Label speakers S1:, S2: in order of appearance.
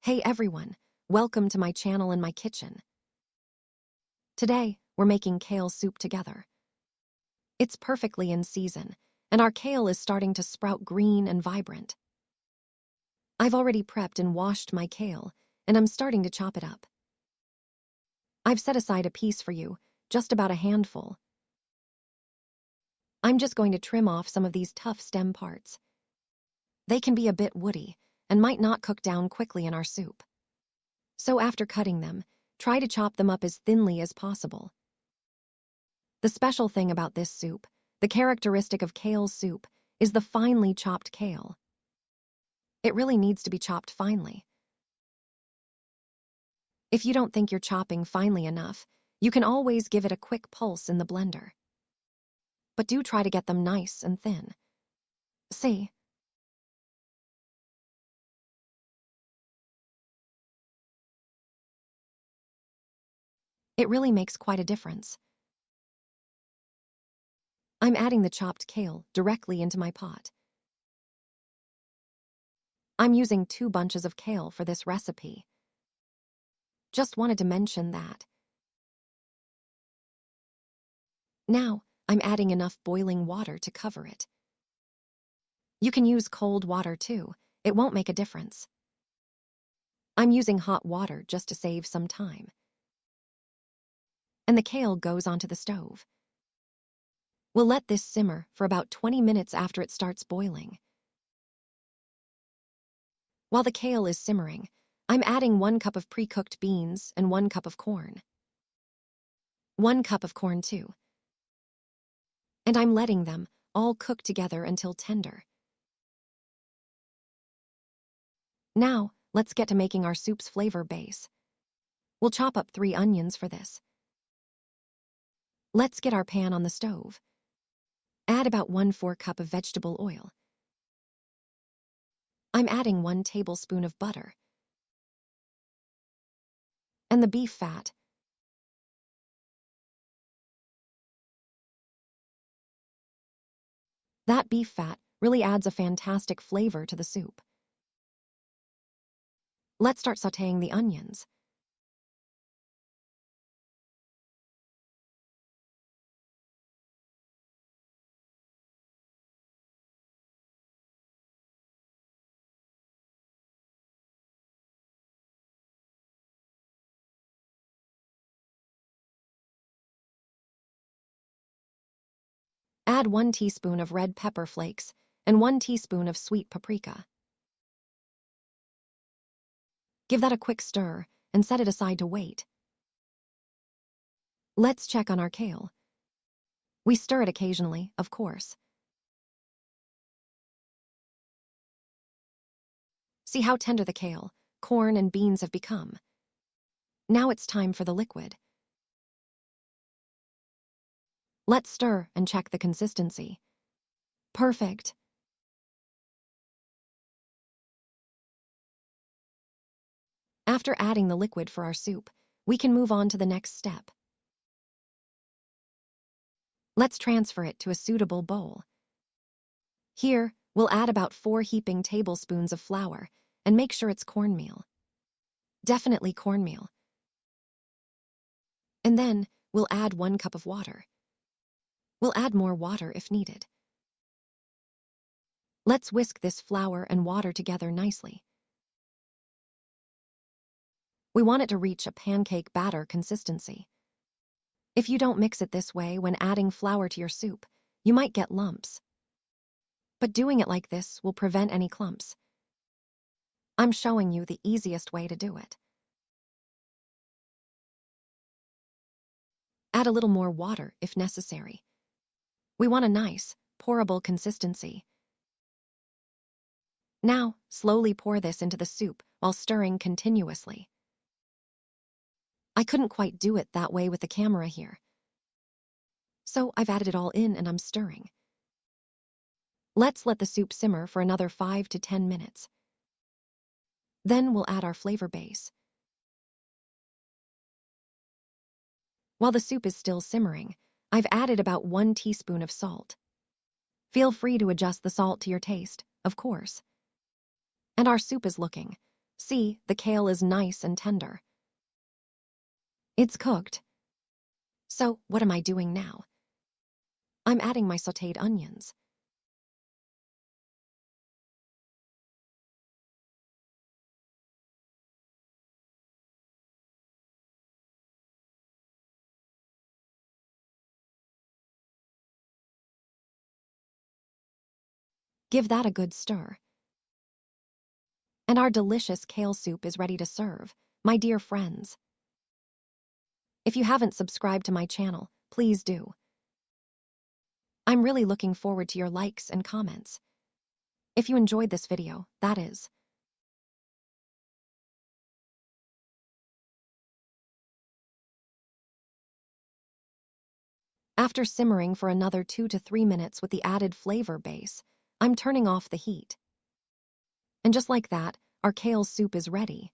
S1: Hey everyone, welcome to my channel and my kitchen. Today, we're making kale soup together. It's perfectly in season, and our kale is starting to sprout green and vibrant. I've already prepped and washed my kale, and I'm starting to chop it up. I've set aside a piece for you, just about a handful. I'm just going to trim off some of these tough stem parts. They can be a bit woody, and might not cook down quickly in our soup. So after cutting them, try to chop them up as thinly as possible. The special thing about this soup, the characteristic of kale soup, is the finely chopped kale. It really needs to be chopped finely. If you don't think you're chopping finely enough, you can always give it a quick pulse in the blender. But do try to get them nice and thin. See? It really makes quite a difference. I'm adding the chopped kale directly into my pot. I'm using 2 bunches of kale for this recipe. Just wanted to mention that. Now, I'm adding enough boiling water to cover it. You can use cold water too, it won't make a difference. I'm using hot water just to save some time. And the kale goes onto the stove. We'll let this simmer for about 20 minutes after it starts boiling. While the kale is simmering, I'm adding 1 cup of pre-cooked beans and 1 cup of corn. 1 cup of corn too. And I'm letting them all cook together until tender. Now, let's get to making our soup's flavor base. We'll chop up 3 onions for this. Let's get our pan on the stove. Add about 1/4 cup of vegetable oil. I'm adding 1 tablespoon of butter. And the beef fat. That beef fat really adds a fantastic flavor to the soup. Let's start sautéing the onions. Add 1 teaspoon of red pepper flakes and 1 teaspoon of sweet paprika. Give that a quick stir and set it aside to wait. Let's check on our kale. We stir it occasionally, of course. See how tender the kale, corn, and beans have become. Now it's time for the liquid. Let's stir and check the consistency. Perfect. After adding the liquid for our soup, we can move on to the next step. Let's transfer it to a suitable bowl. Here, we'll add about 4 heaping tablespoons of flour and make sure it's cornmeal. Definitely cornmeal. And then, we'll add 1 cup of water. We'll add more water if needed. Let's whisk this flour and water together nicely. We want it to reach a pancake batter consistency. If you don't mix it this way when adding flour to your soup, you might get lumps. But doing it like this will prevent any clumps. I'm showing you the easiest way to do it. Add a little more water if necessary. We want a nice, pourable consistency. Now, slowly pour this into the soup while stirring continuously. I couldn't quite do it that way with the camera here. So I've added it all in and I'm stirring. Let's let the soup simmer for another 5 to 10 minutes. Then we'll add our flavor base. While the soup is still simmering, I've added about 1 teaspoon of salt. Feel free to adjust the salt to your taste, of course. And our soup is looking See, the kale is nice and tender. It's cooked. So, what am I doing now? I'm adding my sautéed onions. Give that a good stir. And our delicious kale soup is ready to serve, my dear friends. If you haven't subscribed to my channel, please do. I'm really looking forward to your likes and comments. If you enjoyed this video, that is. After simmering for another 2 to 3 minutes with the added flavor base, I'm turning off the heat. And just like that, our kale soup is ready.